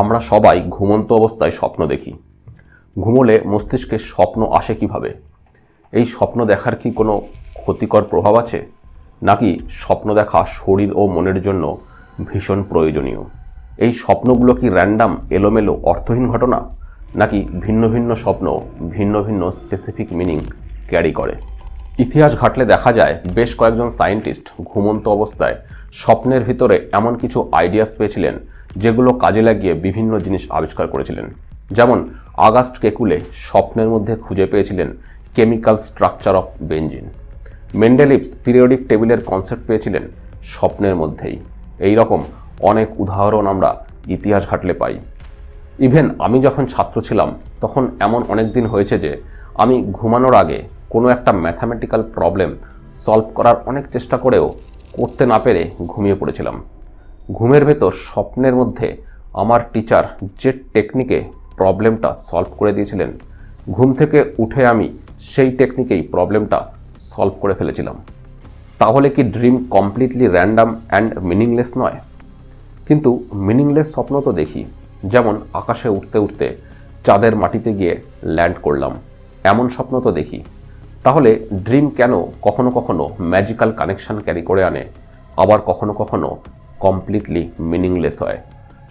আমরা সবাই ঘুমন্ত অবস্থায় স্বপ্ন দেখি। ঘুমোলে মস্তিষ্কে স্বপ্ন আসে কিভাবে? এই স্বপ্ন দেখার কি কোনো ক্ষতিকর প্রভাব আছে, নাকি স্বপ্ন দেখা শরীর ও মনের জন্য ভীষণ প্রয়োজনীয়? এই স্বপ্নগুলো কি র্যান্ডাম, এলোমেলো, অর্থহীন ঘটনা, নাকি ভিন্ন ভিন্ন স্বপ্ন ভিন্ন ভিন্ন স্পেসিফিক মিনিং ক্যারি করে? ইতিহাস ঘাটলে দেখা যায় বেশ কয়েকজন সায়েন্টিস্ট ঘুমন্ত অবস্থায় স্বপ্নের ভিতরে এমন কিছু আইডিয়াস পেয়েছিলেন যেগুলো কাজে লাগিয়ে বিভিন্ন জিনিস আবিষ্কার করেছিলেন। যেমন অগাস্ট কেকুলে স্বপ্নের মধ্যে খুঁজে পেয়েছিলেন chemical structure of benzene. Mendeleev's periodic টেবিলের কনসেপ্ট পেয়েছিলেন স্বপ্নের মধ্যেই। এই রকম অনেক উদাহরণ আমরা ইতিহাস ঘাটলে পাই। ইভেন আমি যখন ছাত্র ছিলাম তখন এমন অনেক দিন হয়েছে যে আমি ঘুমানোর আগে কোনো একটা ম্যাথামেটিক্যাল প্রবলেম সলভ করার অনেক চেষ্টা করেও করতে না পেরে ঘুমিয়ে পড়েছিলাম। ঘুমের ভেতর স্বপ্নের মধ্যে আমার টিচার যে টেকনিকে প্রবলেমটা সলভ করে দিয়েছিলেন, ঘুম থেকে উঠে আমি সেই টেকনিকেই প্রবলেমটা সলভ করে ফেলেছিলাম। তাহলে কি dream completely random and meaningless নয়? কিন্তু মিনিংলেস স্বপ্ন তো দেখি, যেমন আকাশে উঠতে উঠতে চাঁদের মাটিতে গিয়ে ল্যান্ড করলাম, এমন স্বপ্ন তো দেখি। তাহলে ড্রিম কেন কখনো কখনো ম্যাজিক্যাল কানেকশন ক্যারি করে আনে, আবার কখনো কখনো কমপ্লিটলি মিনিংলেস হয়?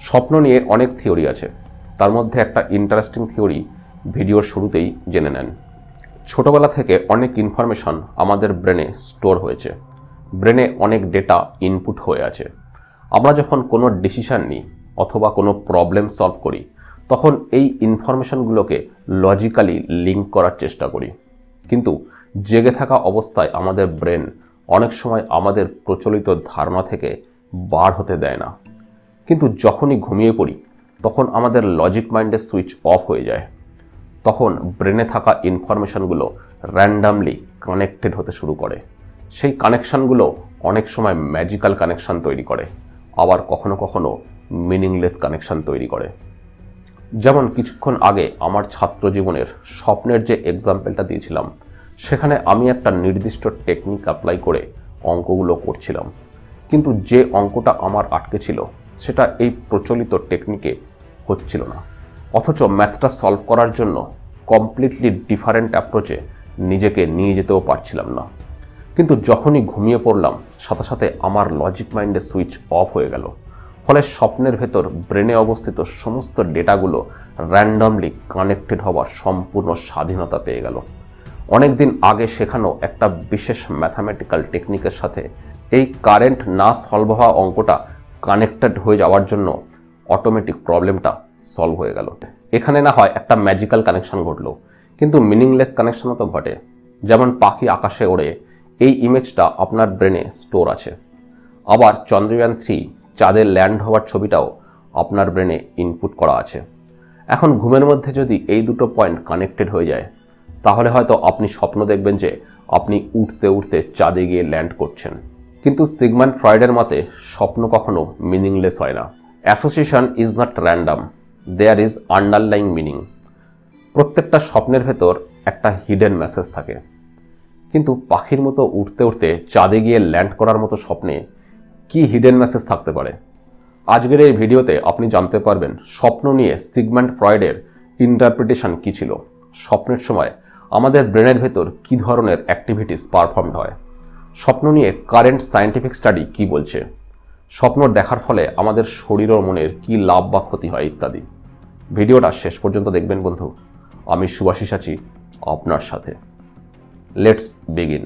স্বপ্ন নিয়ে অনেক থিওরি আছে, তার মধ্যে একটা ইন্টারেস্টিং থিওরি ভিডিওর শুরুতেই জেনে নেন। ছোটবেলা থেকে অনেক ইনফরমেশন আমাদের ব্রেনে স্টোর হয়েছে, ব্রেনে অনেক ডেটা ইনপুট হয়ে আছে। আমরা যখন কোনো ডিসিশন নিই অথবা কোনো প্রবলেম সলভ করি, তখন এই ইনফরমেশনগুলোকে লজিক্যালি লিঙ্ক করার চেষ্টা করি। কিন্তু জেগে থাকা অবস্থায় আমাদের ব্রেন অনেক সময় আমাদের প্রচলিত ধারণা থেকে বার হতে দেয় না। কিন্তু যখনই ঘুমিয়ে পড়ি তখন আমাদের লজিক মাইন্ডের সুইচ অফ হয়ে যায়। তখন ব্রেনে থাকা ইনফরমেশনগুলো র্যান্ডামলি কানেক্টেড হতে শুরু করে। সেই কানেকশানগুলো অনেক সময় ম্যাজিক্যাল কানেকশান তৈরি করে, আবার কখনো কখনো মিনিংলেস কানেকশান তৈরি করে। যেমন কিছুক্ষণ আগে আমার ছাত্র জীবনের স্বপ্নের যে এক্সাম্পলটা দিয়েছিলাম, সেখানে আমি একটা নির্দিষ্ট টেকনিক অ্যাপ্লাই করে অঙ্কগুলো করছিলাম, কিন্তু যে অঙ্কটা আমার আটকে ছিল সেটা এই প্রচলিত টেকনিকে হচ্ছিল না। অথচ ম্যাথটা সলভ করার জন্য কমপ্লিটলি ডিফারেন্ট অ্যাপ্রোচে নিজেকে নিয়ে যেতেও পারছিলাম না। কিন্তু যখনই ঘুমিয়ে পড়লাম, সাথে সাথে আমার লজিক মাইন্ডের সুইচ অফ হয়ে গেল। ফলে স্বপ্নের ভেতর ব্রেনে অবস্থিত সমস্ত ডেটাগুলো র্যান্ডামলি কানেক্টেড হওয়ার সম্পূর্ণ স্বাধীনতা পেয়ে গেল। অনেক দিন আগে শেখানো একটা বিশেষ ম্যাথামেটিক্যাল টেকনিকের সাথে এই কারেন্ট না সলভ হওয়া অঙ্কটা কানেক্টেড হয়ে যাওয়ার জন্য অটোমেটিক প্রবলেমটা সলভ হয়ে গেল। এখানে না হয় একটা ম্যাজিক্যাল কানেকশন ঘটলো, কিন্তু মিনিংলেস কানেকশনও তো ঘটে। যেমন পাখি আকাশে ওড়ে, এই ইমেজটা আপনার ব্রেনে স্টোর আছে। আবার চন্দ্রযান 3 চাঁদে ল্যান্ড হওয়ার ছবিটাও আপনার ব্রেনে ইনপুট করা আছে। এখন ঘুমের মধ্যে যদি এই দুটো পয়েন্ট কানেক্টেড হয়ে যায়, তাহলে হয়তো আপনি স্বপ্ন দেখবেন যে আপনি উঠতে উঠতে চাঁদে গিয়ে ল্যান্ড করছেন। কিন্তু সিগমন্ড ফ্রয়েডের মতে স্বপ্ন কখনো মিনিংলেস হয় না। Association is not random, there is underlying meaning. প্রত্যেকটা স্বপ্নের ভেতর একটা হিডেন মেসেজ থাকে। কিন্তু পাখির মতো উঠতে উঠতে চাঁদে গিয়ে ল্যান্ড করার মতো স্বপ্নে কি হিডেন মেসেজ থাকতে পারে? আজকের এই ভিডিওতে আপনি জানতে পারবেন স্বপ্ন নিয়ে সিগমন্ড ফ্রয়েডের ইন্টারপ্রিটেশন কী ছিল, স্বপ্নের সময় আমাদের ব্রেনের ভেতর কী ধরনের অ্যাক্টিভিটিস পারফর্মড হয়, স্বপ্ন নিয়ে কারেন্ট সায়েন্টিফিক স্টাডি কী বলছে, স্বপ্ন দেখার ফলে আমাদের শরীর ও মনের কী লাভ বা ক্ষতি হয় ইত্যাদি। ভিডিওটা শেষ পর্যন্ত দেখবেন বন্ধু। আমি সুভাষিস আছি আপনার সাথে। Let's begin.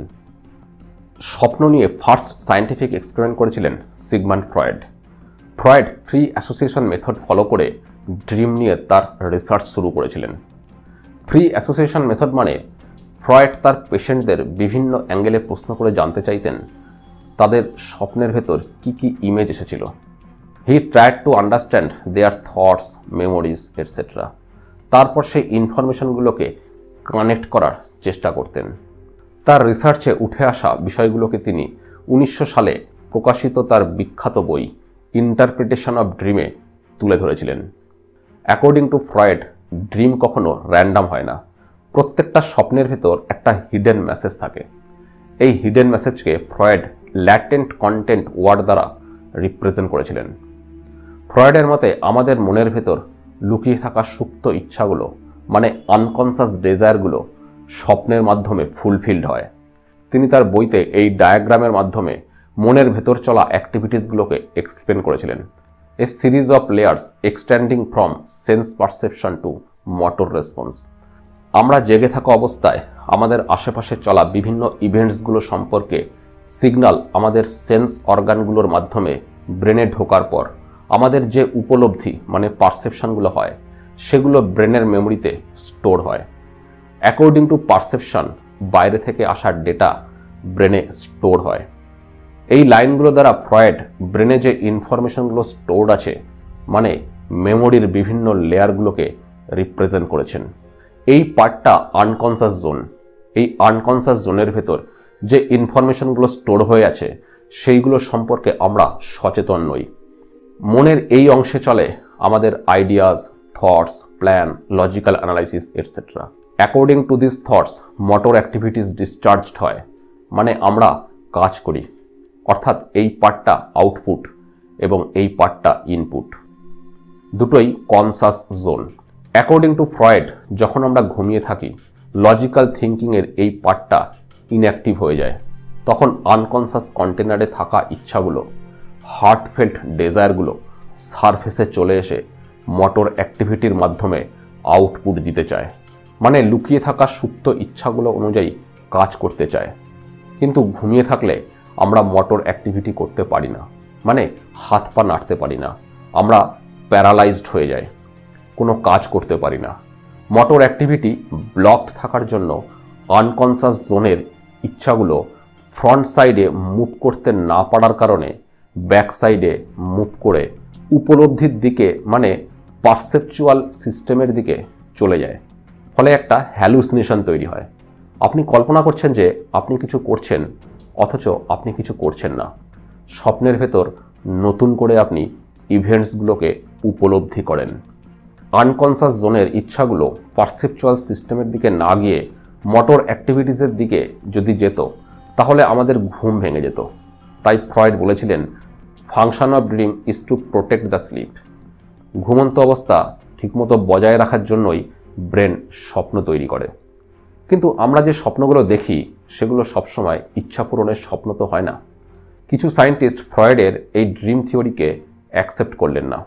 স্বপ্ন নিয়ে ফার্স্ট সায়েন্টিফিক এক্সপেরিমেন্ট করেছিলেন Sigmund Freud. Freud free association method follow করে ড্রিম নিয়ে তার রিসার্চ শুরু করেছিলেন। ফ্রি অ্যাসোসিয়েশন মেথড মানে ফ্রয়েড তার পেশেন্টদের বিভিন্ন অ্যাঙ্গেলে প্রশ্ন করে জানতে চাইতেন তাদের স্বপ্নের ভেতর কি কি ইমেজ এসেছিল। He tried to understand there thoughts, memories etcetera. তারপর সেই ইনফরমেশনগুলোকে কানেক্ট করার চেষ্টা করতেন। তার রিসার্চে উঠে আসা বিষয়গুলোকে তিনি 1900 সালে প্রকাশিত তার বিখ্যাত বই ইন্টারপ্রিটেশন অফ ড্রিমে তুলে ধরেছিলেন। অ্যাকর্ডিং টু ফ্রয়েড, ড্রিম কখনো র্যান্ডাম হয় না। প্রত্যেকটা স্বপ্নের ভেতর একটা হিডেন মেসেজ থাকে। এই হিডেন মেসেজকে ফ্রয়েড ল্যাটেন্ট কন্টেন্ট ওয়ার্ড দ্বারা রিপ্রেজেন্ট করেছিলেন। ফ্রয়েডের মতে আমাদের মনের ভেতর লুকিয়ে থাকা সুপ্ত ইচ্ছাগুলো মানে আনকনসাস ডেজায়ারগুলো স্বপ্নের মাধ্যমে ফুলফিলড হয়। তিনি তার বইতে এই ডায়াগ্রামের মাধ্যমে মনের ভেতর চলা অ্যাক্টিভিটিসগুলোকে এক্সপ্লেন করেছিলেন। A series of layers extending from sense perception to motor response. আমরা জেগে থাকা অবস্থায় আমাদের আশেপাশে চলা বিভিন্ন ইভেন্টসগুলো সম্পর্কে সিগন্যাল আমাদের সেন্স অর্গানগুলোর মাধ্যমে ব্রেনে ঢোকার পর আমাদের যে উপলব্ধি মানে পারসেপশনগুলো হয় সেগুলো ব্রেনের মেমোরিতে স্টোর হয়। অ্যাকর্ডিং টু পারসেপশন বাইরে থেকে আসা ডেটা ব্রেনে স্টোর হয়। এই লাইনগুলো দ্বারা ফ্রয়েড ব্রেনে যে ইনফরমেশনগুলো স্টোর্ড আছে মানে মেমোরির বিভিন্ন লেয়ারগুলোকে রিপ্রেজেন্ট করেছেন। এই পার্টটা আনকনসাস জোন। এই আনকনসাস জোনের ভেতর যে ইনফরমেশনগুলো স্টোর হয়ে আছে সেইগুলো সম্পর্কে আমরা সচেতন নই। মনের এই অংশে চলে আমাদের ideas, thoughts, plan, logical analysis etcetera. According to this thoughts motor activities discharged হয় মানে আমরা কাজ করি, অর্থাৎ এই পার্টটা আউটপুট এবং এই পার্টটা ইনপুট, দুটোই conscious zone. According to Freud যখন আমরা ঘুমিয়ে থাকি লজিক্যাল থিঙ্কিংয়ের এই পার্টটা ইনঅ্যাক্টিভ হয়ে যায়। তখন আনকনসাস কন্টেনারে থাকা ইচ্ছাগুলো, হার্টফেল্ট ডেজায়ারগুলো সারফেসে চলে এসে মোটর অ্যাক্টিভিটির মাধ্যমে আউটপুট দিতে চায়, মানে লুকিয়ে থাকা সুপ্ত ইচ্ছাগুলো অনুযায়ী কাজ করতে চায়। কিন্তু ঘুমিয়ে থাকলে আমরা মোটর অ্যাক্টিভিটি করতে পারি না, মানে হাত পা নাড়তে পারি না, আমরা প্যারালাইজড হয়ে যাই, কোনো কাজ করতে পারি না। মোটর অ্যাক্টিভিটি ব্লকড থাকার জন্য আনকনসাস জোনের ইচ্ছাগুলো ফ্রন্ট সাইডে মুভ করতে না পারার কারণে ব্যাক সাইডে মুভ করে উপলব্ধির দিকে মানে পারসেপচুয়াল সিস্টেমের দিকে চলে যায়। ফলে একটা হ্যালুসিনেশন তৈরি হয়। আপনি কল্পনা করছেন যে আপনি কিছু করছেন অথচ আপনি কিছু করছেন না। স্বপ্নের ভেতর নতুন করে আপনি ইভেন্টসগুলোকে উপলব্ধি করেন। আনকনসাস জোনের ইচ্ছাগুলো পারসেপচুয়াল সিস্টেমের দিকে না গিয়ে মোটর অ্যাক্টিভিটিসের দিকে যদি যেত তাহলে আমাদের ঘুম ভেঙে যেত। তাই ফ্রয়েড বলেছিলেন function of dream is to protect the sleep. ঘুমন্ত অবস্থা ঠিকমতো বজায় রাখার জন্যই ব্রেন স্বপ্ন তৈরি করে। কিন্তু আমরা যে স্বপ্নগুলো দেখি সেগুলো সবসময় ইচ্ছা পূরণের স্বপ্ন তো হয় না। কিছু সায়েন্টিস্ট ফ্রয়েডের এই ড্রিম থিওরিকে অ্যাকসেপ্ট করলেন না।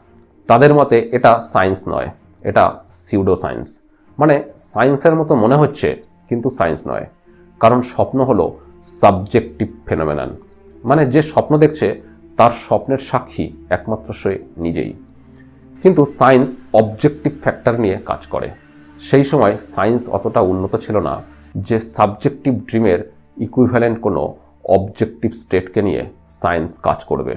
তাদের মতে এটা সায়েন্স নয়, এটা সিউডো সায়েন্স, মানে সায়েন্সের মতো মনে হচ্ছে কিন্তু সায়েন্স নয়। কারণ স্বপ্ন হলো সাবজেক্টিভ ফেনোমেনন, মানে যে স্বপ্ন দেখছে তার স্বপ্নের সাক্ষী একমাত্র সে নিজেই। কিন্তু সায়েন্স অবজেক্টিভ ফ্যাক্টর নিয়ে কাজ করে। সেই সময় সায়েন্স অতটা উন্নত ছিল না যে সাবজেক্টিভ ড্রিমের ইকুইভ্যালেন্ট কোনো অবজেক্টিভ স্টেটকে নিয়ে সায়েন্স কাজ করবে।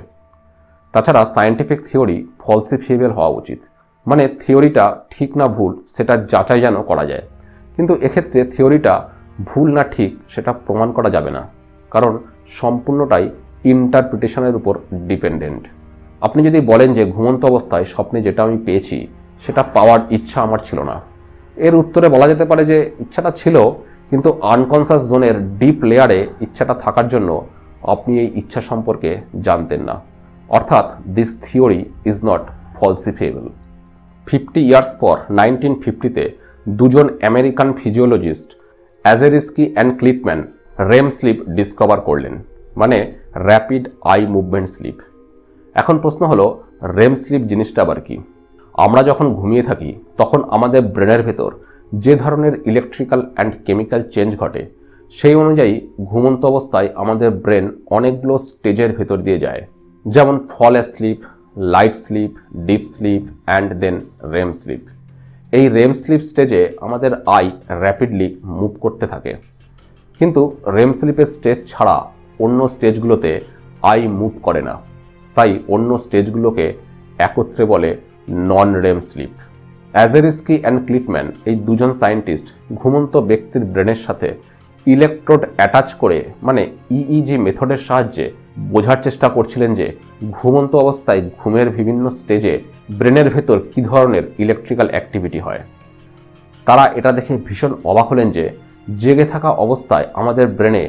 তাছাড়া সায়েন্টিফিক থিওরি ফলসিফিয়েবল হওয়া উচিত, মানে থিওরিটা ঠিক না ভুল সেটা যাচাই যেন করা যায়। কিন্তু এক্ষেত্রে থিওরিটা ভুল না ঠিক সেটা প্রমাণ করা যাবে না, কারণ সম্পূর্ণটাই ইন্টারপ্রিটেশনের উপর ডিপেন্ডেন্ট। আপনি যদি বলেন যে ঘুমন্ত অবস্থায় স্বপ্নে যেটা আমি পেয়েছি সেটা পাওয়ার ইচ্ছা আমার ছিল না, এর উত্তরে বলা যেতে পারে যে ইচ্ছাটা ছিল, কিন্তু আনকনসাস জোনের ডিপ লেয়ারে ইচ্ছাটা থাকার জন্য আপনি এই ইচ্ছা সম্পর্কে জানতেন না। অর্থাৎ this theory is not falsifiable. 50 years পর 1950-তে দুজন American physiologist Aserinsky and Kleitman REM sleep discover করলেন, মানে র্যাপিড আই মুভমেন্ট স্লিপ। এখন প্রশ্ন হলো রেম স্লিপ জিনিসটা আবার কি? আমরা যখন ঘুমিয়ে থাকি তখন আমাদের ব্রেনের ভেতর যে ধরনের ইলেকট্রিক্যাল অ্যান্ড কেমিক্যাল চেঞ্জ ঘটে সেই অনুযায়ী ঘুমন্ত অবস্থায় আমাদের ব্রেন অনেকগুলো স্টেজের ভেতর দিয়ে যায়, যেমন fall sleep, light sleep, deep sleep and then REM sleep. এই রেম স্লিপ স্টেজে আমাদের আই র্যাপিডলি মুভ করতে থাকে, কিন্তু রেম স্লিপের স্টেজ ছাড়া অন্য স্টেজগুলোতে আই মুভ করে না। তাই অন্য স্টেজগুলোকে একত্রে বলে নন রেম স্লিপ। অ্যাজেরিস্কি অ্যান্ড ক্লিপম্যান এই দুজন সায়েন্টিস্ট ঘুমন্ত ব্যক্তির ব্রেনের সাথে ইলেকট্রোড অ্যাটাচ করে মানে ইইজি মেথডের সাহায্যে বোঝার চেষ্টা করছিলেন যে ঘুমন্ত অবস্থায় ঘুমের বিভিন্ন স্টেজে ব্রেনের ভেতর কী ধরনের ইলেকট্রিক্যাল অ্যাক্টিভিটি হয়। তারা এটা দেখে ভীষণ অবাক হলেন যে জেগে থাকা অবস্থায় আমাদের ব্রেনে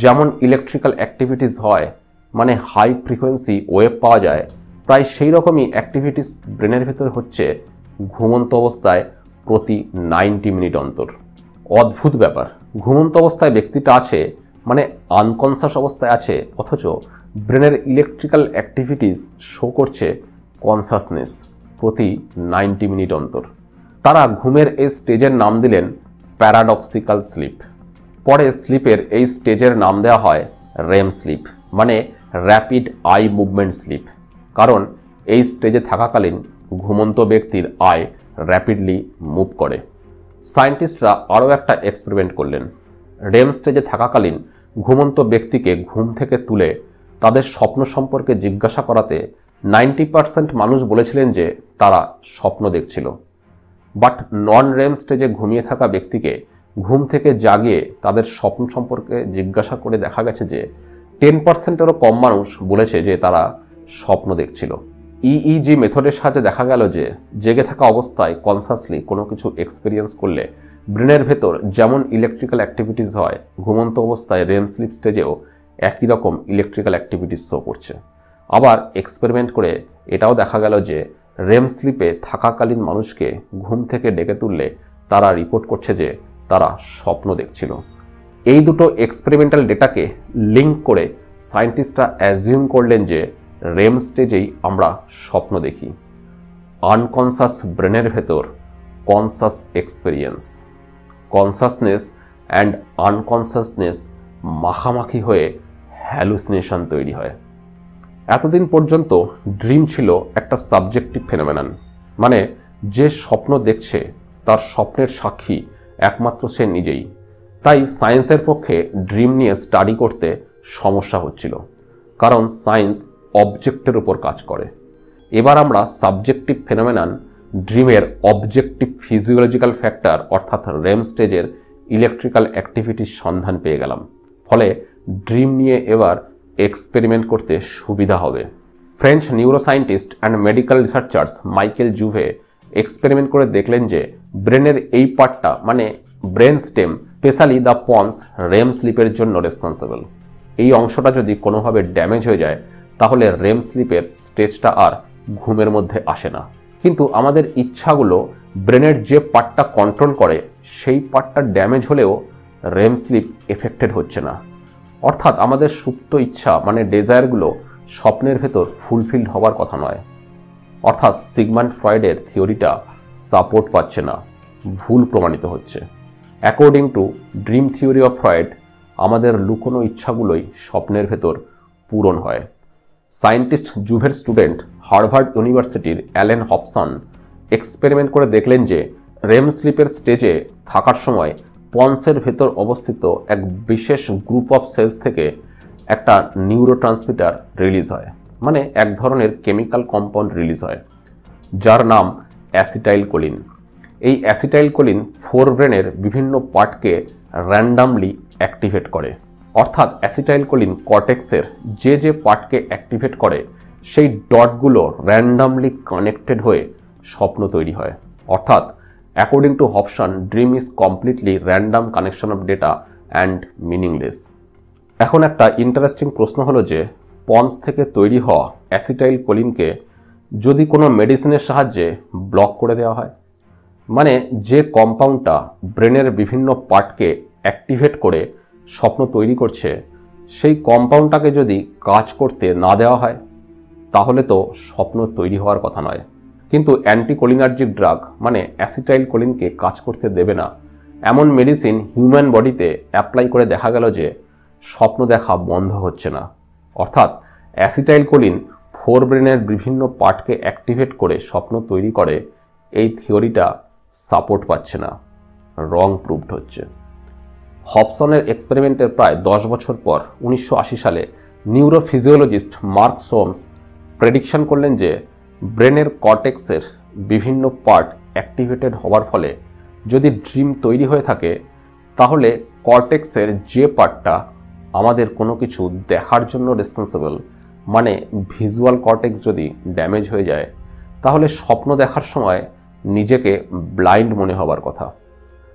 যেমন ইলেকট্রিক্যাল অ্যাক্টিভিটিস হয়, মানে হাই ফ্রিকোয়েন্সি ওয়েভ পাওয়া যায়, প্রায় সেই রকমই অ্যাক্টিভিটিস ব্রেনের ভেতর হচ্ছে ঘুমন্ত অবস্থায় প্রতি 90 মিনিট অন্তর। অদ্ভুত ব্যাপার, ঘুমন্ত অবস্থায় ব্যক্তিটা আছে মানে আনকনসাস অবস্থায় আছে, অথচ ব্রেনের ইলেকট্রিক্যাল অ্যাক্টিভিটিস শো করছে কনসাসনেস প্রতি 90 মিনিট অন্তর। তারা ঘুমের এই স্টেজের নাম দিলেন প্যারাডক্সিক্যাল স্লিপ। পরে স্লিপের এই স্টেজের নাম দেওয়া হয় রেম স্লিপ, মানে র্যাপিড আই মুভমেন্ট স্লিপ, কারণ এই স্টেজে থাকাকালীন ঘুমন্ত ব্যক্তির আই র্যাপিডলি মুভ করে। সায়েন্টিস্টরা আরও একটা এক্সপেরিমেন্ট করলেন। রেম স্টেজে থাকাকালীন ঘুমন্ত ব্যক্তিকে ঘুম থেকে তুলে তাদের স্বপ্ন সম্পর্কে জিজ্ঞাসা করাতে 90% মানুষ বলেছিলেন যে তারা স্বপ্ন দেখছিল। বাট নন রেম স্টেজে ঘুমিয়ে থাকা ব্যক্তিকে ঘুম থেকে জাগিয়ে তাদের স্বপ্ন সম্পর্কে জিজ্ঞাসা করে দেখা গেছে যে 10%-এরও কম মানুষ বলেছে যে তারা স্বপ্ন দেখছিল। ইইজি মেথডের সাহায্যে দেখা গেল যে জেগে থাকা অবস্থায় কনসাসলি কোনো কিছু এক্সপিরিয়েন্স করলে ব্রেনের ভেতর যেমন ইলেকট্রিক্যাল অ্যাক্টিভিটিস হয়, ঘুমন্ত অবস্থায় রেম স্লিপ স্টেজেও একই রকম ইলেকট্রিক্যাল অ্যাক্টিভিটিস শো করছে। আবার এক্সপেরিমেন্ট করে এটাও দেখা গেল যে রেম স্লিপে থাকাকালীন মানুষকে ঘুম থেকে ডেকে তুললে তারা রিপোর্ট করছে যে তারা স্বপ্ন দেখছিল। এই দুটো এক্সপেরিমেন্টাল ডেটাকে লিঙ্ক করে সায়েন্টিস্টরা অ্যাজিউম করলেন যে রেম স্টেজেই আমরা স্বপ্ন দেখি। আনকনসাস ব্রেনের ভেতর কনসাস এক্সপেরিয়েন্স, কনসাসনেস অ্যান্ড আনকনসাসনেস মাখামাখি হয়ে হ্যালুসিনেশন তৈরি হয়। এতদিন পর্যন্ত ড্রিম ছিল একটা সাবজেক্টিভ ফেনোমেনন, মানে যে স্বপ্ন দেখছে তার স্বপ্নের সাক্ষী একমাত্র সে নিজেই। তাই সায়েন্সের পক্ষে ড্রিম নিয়ে স্টাডি করতে সমস্যা হচ্ছিল, কারণ সায়েন্স অবজেক্টের উপর কাজ করে। এবার আমরা সাবজেক্টিভ ফেনোমেনন ড্রিমের অবজেক্টিভ ফিজিওলজিক্যাল ফ্যাক্টর অর্থাৎ রেম স্টেজের ইলেকট্রিক্যাল অ্যাক্টিভিটির সন্ধান পেয়ে গেলাম। ফলে ড্রিম নিয়ে এবার এক্সপেরিমেন্ট করতে সুবিধা হবে। French neuroscientist and medical researchers Michael Jouvet experiment করে দেখলেন যে ব্রেনের এই পার্টটা মানে brain stem, specially the pons, REM স্লিপের জন্য রেসপন্সিবল। এই অংশটা যদি কোনোভাবে ড্যামেজ হয়ে যায় তাহলে রেম স্লিপের স্টেজটা আর ঘুমের মধ্যে আসে না। কিন্তু আমাদের ইচ্ছাগুলো ব্রেনের যে পার্টটা কন্ট্রোল করে সেই পার্টটা ড্যামেজ হলেও রেম স্লিপ এফেক্টেড হচ্ছে না। অর্থাৎ আমাদের সুপ্ত ইচ্ছা মানে ডেজায়ারগুলো স্বপ্নের ভেতর ফুলফিলড হবার কথা নয়। অর্থাৎ সিগমান্ড ফ্রয়েডের থিওরিটা সাপোর্ট পাচ্ছে না, ভুল প্রমাণিত হচ্ছে। According to dream theory of Freud, আমাদের লুকোনো ইচ্ছাগুলোই স্বপ্নের ভেতর পূরণ হয়। সায়েন্টিস্ট জুভের স্টুডেন্ট হার্ভার্ড ইউনিভার্সিটির অ্যালেন হবসন এক্সপেরিমেন্ট করে দেখলেন যে রেম স্লিপের স্টেজে থাকার সময় পন্সের ভেতর অবস্থিত এক বিশেষ গ্রুপ অফ সেলস থেকে একটা নিউরোট্রান্সমিটার রিলিজ হয়, মানে এক ধরনের কেমিক্যাল কম্পাউন্ড রিলিজ হয় যার নাম অ্যাসিটাইলকোলিন। এই অ্যাসিটাইলকোলিন ফোরব্রেনের বিভিন্ন পার্টকে র্যান্ডামলি অ্যাক্টিভেট করে। অর্থাৎ অ্যাসিটাইলকোলিন কর্টেক্সের যে যে পার্টকে অ্যাক্টিভেট করে সেই ডটগুলো র্যান্ডামলি কানেক্টেড হয়ে স্বপ্ন তৈরি হয়। অর্থাৎ according to Hobson, dream is completely random connection off data and meaningless. এখন একটা ইন্টারেস্টিং প্রশ্ন হলো যে পন্স থেকে তৈরি হওয়া অ্যাসিটাইলকোলিনকে যদি কোনো মেডিসিনের সাহায্যে ব্লক করে দেওয়া হয়, মানে যে কম্পাউন্ডটা ব্রেনের বিভিন্ন পার্টকে অ্যাক্টিভেট করে স্বপ্ন তৈরি করছে সেই কম্পাউন্ডটাকে যদি কাজ করতে না দেওয়া হয় তাহলে তো স্বপ্ন তৈরি হওয়ার কথা নয়। কিন্তু অ্যান্টিকোলিনার্জিক ড্রাগ মানে অ্যাসিটাইলকোলিনকে কাজ করতে দেবে না এমন মেডিসিন হিউম্যান বডিতে অ্যাপ্লাই করে দেখা গেল যে স্বপ্ন দেখা বন্ধ হচ্ছে না। অর্থাৎ অ্যাসিটাইলকোলিন ফোরব্রেনের বিভিন্ন পার্টকে অ্যাক্টিভেট করে স্বপ্ন তৈরি করে, এই থিওরিটা সাপোর্ট পাচ্ছে না, রং প্রুভড হচ্ছে। হবসনের এক্সপেরিমেন্টের প্রায় 10 বছর পর 1980 সালে নিউরোফিজিওলজিস্ট মার্ক সোমস প্রেডিকশন করলেন যে ব্রেনের কর্টেক্সের বিভিন্ন পার্ট অ্যাক্টিভেটেড হওয়ার ফলে যদি ড্রিম তৈরি হয়ে থাকে তাহলে কর্টেক্সের যে পার্টটা আমাদের কোনো কিছু দেখার জন্য রেসপন্সিবল মানে ভিজুয়াল কর্টেক্স যদি ড্যামেজ হয়ে যায় তাহলে স্বপ্ন দেখার সময় নিজেকে ব্লাইন্ড মনে হবার কথা।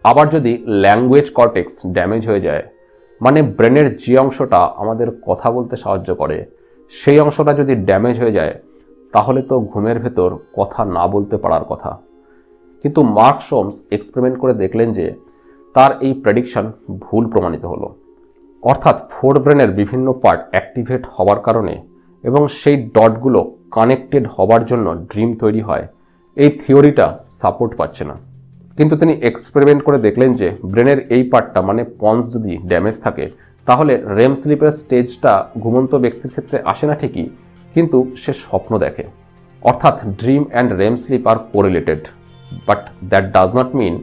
আবার যদি ল্যাঙ্গুয়েজ কর্টেক্স ড্যামেজ হয়ে যায় মানে ব্রেনের যে অংশটা আমাদের কথা বলতে সাহায্য করে সেই অংশটা যদি ড্যামেজ হয়ে যায় তাহলে তো ঘুমের ভেতর কথা না বলতে পারার কথা। কিন্তু মার্ক সোমস এক্সপেরিমেন্ট করে দেখলেন যে তার এই প্রেডিকশন ভুল প্রমাণিত হলো। অর্থাৎ ফোরব্রেনের বিভিন্ন পার্ট অ্যাক্টিভেট হওয়ার কারণে এবং সেই ডটগুলো কানেক্টেড হওয়ার জন্য ড্রিম তৈরি হয়, এই থিওরিটা সাপোর্ট পাচ্ছে না। কিন্তু তিনি এক্সপেরিমেন্ট করে দেখলেন যে ব্রেনের এই পার্টটা মানে পন্স যদি ড্যামেজ থাকে তাহলে রেম স্লিপের স্টেজটা ঘুমন্ত ব্যক্তির ক্ষেত্রে আসে না ঠিকই, কিন্তু সে স্বপ্ন দেখে। অর্থাৎ ড্রিম অ্যান্ড রেম স্লিপ আর correlated, but that does not mean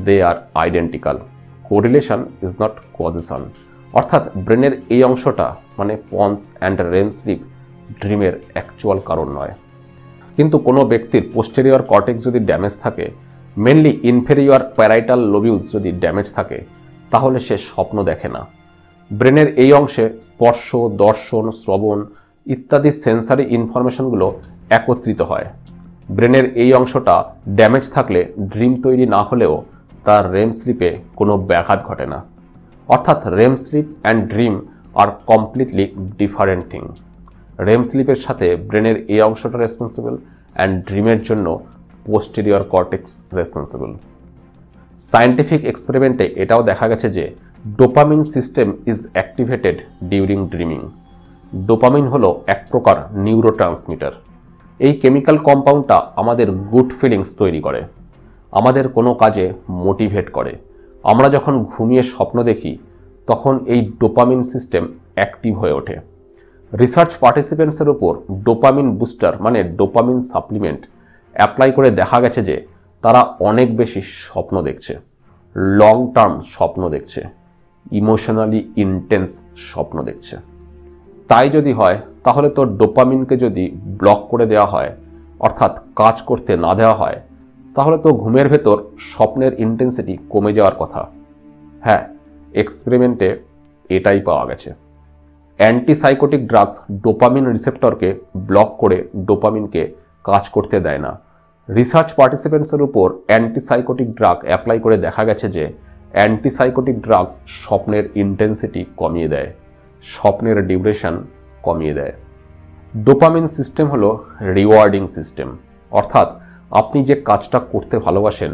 they are identical. Correlation is not causation. অর্থাৎ ব্রেনের এই অংশটা মানে পন্স অ্যান্ড রেম স্লিপ ড্রিমের অ্যাকচুয়াল কারণ নয়। কিন্তু কোনো ব্যক্তির পোস্টেরিয়র কর্টেক্স যদি ড্যামেজ থাকে, মেনলি ইনফেরিয়র প্যারাইটাল লোবিউলস যদি ড্যামেজ থাকে, তাহলে সে স্বপ্ন দেখে না। ব্রেনের এই অংশে স্পর্শ, দর্শন, শ্রবণ ইত্যাদি সেন্সারি ইনফরমেশনগুলো একত্রিত হয়। ব্রেনের এই অংশটা ড্যামেজ থাকলে ড্রিম তৈরি না হলেও তার রেম স্লিপে কোনো ব্যাঘাত ঘটে না। অর্থাৎ রেম স্লিপ অ্যান্ড ড্রিম আর কমপ্লিটলি ডিফারেন্ট থিং। রেম স্লিপের সাথে ব্রেনের এই অংশটা রেসপন্সিবল অ্যান্ড ড্রিমের জন্য পোস্টেরিয়র কর্টেক্স রেসপন্সিবল। সায়েন্টিফিক এক্সপেরিমেন্টে এটাও দেখা গেছে যে dopamine system is activated during dreaming. Dopamine হলো এক প্রকার নিউরোট্রান্সমিটার। এই কেমিক্যাল কম্পাউন্ডটা আমাদের গুড ফিলিংস তৈরি করে, আমাদের কোনো কাজে মোটিভেট করে। আমরা যখন ঘুমিয়ে স্বপ্ন দেখি তখন এই ডোপামিন সিস্টেম অ্যাক্টিভ হয়ে ওঠে। রিসার্চ পার্টিসিপেন্টসের উপর ডোপামিন বুস্টার মানে ডোপামিন সাপ্লিমেন্ট অ্যাপ্লাই করে দেখা গেছে যে তারা অনেক বেশি স্বপ্ন দেখছে, লং টার্ম স্বপ্ন দেখছে, ইমোশনালি ইন্টেন্স স্বপ্ন দেখছে। তাই যদি হয় তাহলে তো ডোপামিনকে যদি ব্লক করে দেওয়া হয়, অর্থাৎ কাজ করতে না দেওয়া হয়, তাহলে তো ঘুমের ভেতর স্বপ্নের ইন্টেন্সিটি কমে যাওয়ার কথা। হ্যাঁ, এক্সপেরিমেন্টে এটাই পাওয়া গেছে। অ্যান্টিসাইকোটিক ড্রাগস ডোপামিন রিসেপ্টরকে ব্লক করে ডোপামিনকে কাজ করতে দেয় না। রিসার্চ পার্টিসিপেন্টসের উপর অ্যান্টিসাইকোটিক ড্রাগ অ্যাপ্লাই করে দেখা গেছে যে অ্যান্টিসাইকোটিক ড্রাগস স্বপ্নের ইন্টেন্সিটি কমিয়ে দেয়, স্বপ্নের ডিউরেশন কমিয়ে দেয়। ডোপামিন সিস্টেম হলো রিওয়ার্ডিং সিস্টেম। অর্থাৎ আপনি যে কাজটা করতে ভালোবাসেন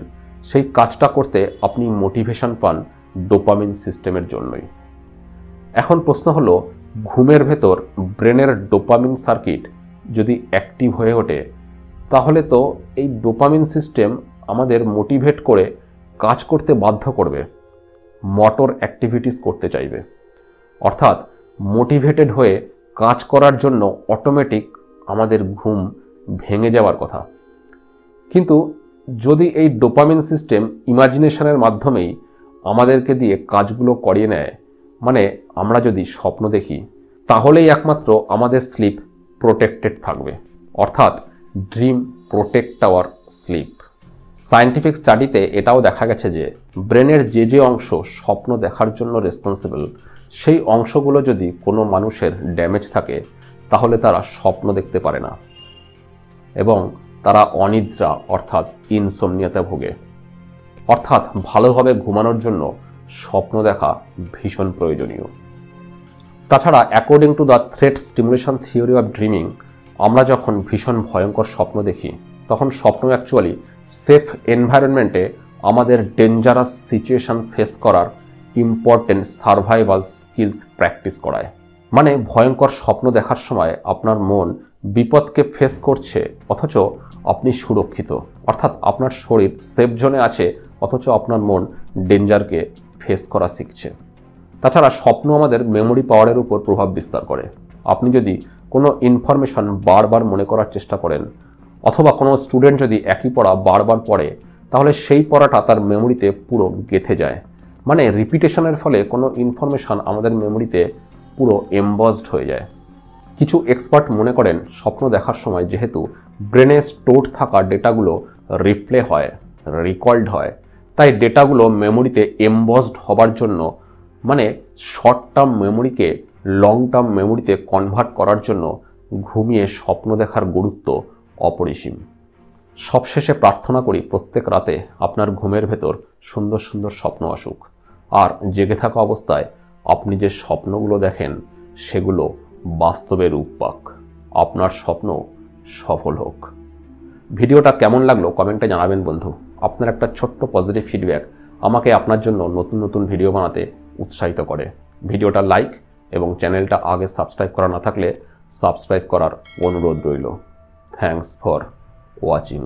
সেই কাজটা করতে আপনি মোটিভেশন পান ডোপামিন সিস্টেমের জন্যই। এখন প্রশ্ন হলো, ঘুমের ভেতর ব্রেনের ডোপামিন সার্কিট যদি অ্যাক্টিভ হয়ে ওঠে তাহলে তো এই ডোপামিন সিস্টেম আমাদের মোটিভেট করে কাজ করতে বাধ্য করবে, মোটর অ্যাক্টিভিটিস করতে চাইবে। অর্থাৎ মোটিভেটেড হয়ে কাজ করার জন্য অটোমেটিক আমাদের ঘুম ভেঙে যাওয়ার কথা। কিন্তু যদি এই ডোপামিন সিস্টেম ইমাজিনেশনের মাধ্যমেই আমাদেরকে দিয়ে কাজগুলো করিয়ে নেয়, মানে আমরা যদি স্বপ্ন দেখি, তাহলেই একমাত্র আমাদের স্লিপ প্রোটেক্টেড থাকবে। অর্থাৎ dream protect our sleep. Scientific স্টাডিতে এটাও দেখা গেছে যে ব্রেনের যে যে অংশ স্বপ্ন দেখার জন্য রেসপন্সিবল, সেই অংশগুলো যদি কোনো মানুষের ড্যামেজ থাকে তাহলে তারা স্বপ্ন দেখতে পারে না এবং তারা অনিদ্রা অর্থাৎ ইনসোমনিয়াতে ভোগে। অর্থাৎ ভালোভাবে ঘুমানোর জন্য স্বপ্ন দেখা ভীষণ প্রয়োজনীয়। তাছাড়া according to the threat stimulation theory of dreaming, আমরা যখন ভীষণ ভয়ঙ্কর স্বপ্ন দেখি তখন স্বপ্ন অ্যাকচুয়ালি সেফ এনভায়রনমেন্টে আমাদের ডেঞ্জারাস সিচুয়েশন ফেস করার ইম্পর্টেন্ট সার্ভাইভাল স্কিলস প্র্যাকটিস করায়। মানে ভয়ঙ্কর স্বপ্ন দেখার সময় আপনার মন বিপদকে ফেস করছে অথচ আপনি সুরক্ষিত, অর্থাৎ আপনার শরীর সেফ জোনে আছে অথচ আপনার মন ডেঞ্জারকে ফেস করা শিখছে। তাছাড়া স্বপ্ন আমাদের মেমোরি পাওয়ারের উপর প্রভাব বিস্তার করে। আপনি যদি কোনো ইনফরমেশন বারবার মনে করার চেষ্টা করেন অথবা কোনো স্টুডেন্ট যদি একই পড়া বারবার পড়ে তাহলে সেই পড়াটা তার মেমোরিতে পুরো গেঁথে যায়। মানে রিপিটেশনের ফলে কোনো ইনফরমেশন আমাদের মেমোরিতে পুরো এমবসড হয়ে যায়। কিছু এক্সপার্ট মনে করেন স্বপ্ন দেখার সময় যেহেতু ব্রেনে স্টোর থাকা ডেটাগুলো রিপ্লে হয়, রিকল্ড হয়, তাই ডেটাগুলো মেমোরিতে এমবসড হবার জন্য মানে শর্ট টার্ম মেমোরিকে লং টার্ম মেমোরিতে কনভার্ট করার জন্য ঘুমিয়ে স্বপ্ন দেখার গুরুত্ব অপরিসীম। সবশেষে প্রার্থনা করি প্রত্যেক রাতে আপনার ঘুমের ভেতর সুন্দর সুন্দর স্বপ্ন আসুক, আর জেগে থাকা অবস্থায় আপনি যে স্বপ্নগুলো দেখেন সেগুলো বাস্তবে রূপ পাক। আপনার স্বপ্ন সফল হোক। ভিডিওটা কেমন লাগলো কমেন্টে জানাবেন বন্ধু। আপনার একটা ছোট্ট পজিটিভ ফিডব্যাক আমাকে আপনার জন্য নতুন নতুন ভিডিও বানাতে উৎসাহিত করে। ভিডিওটা লাইক এবং চ্যানেলটা আগে সাবস্ক্রাইব করা না থাকলে সাবস্ক্রাইব করার অনুরোধ রইল। Thanks for watching.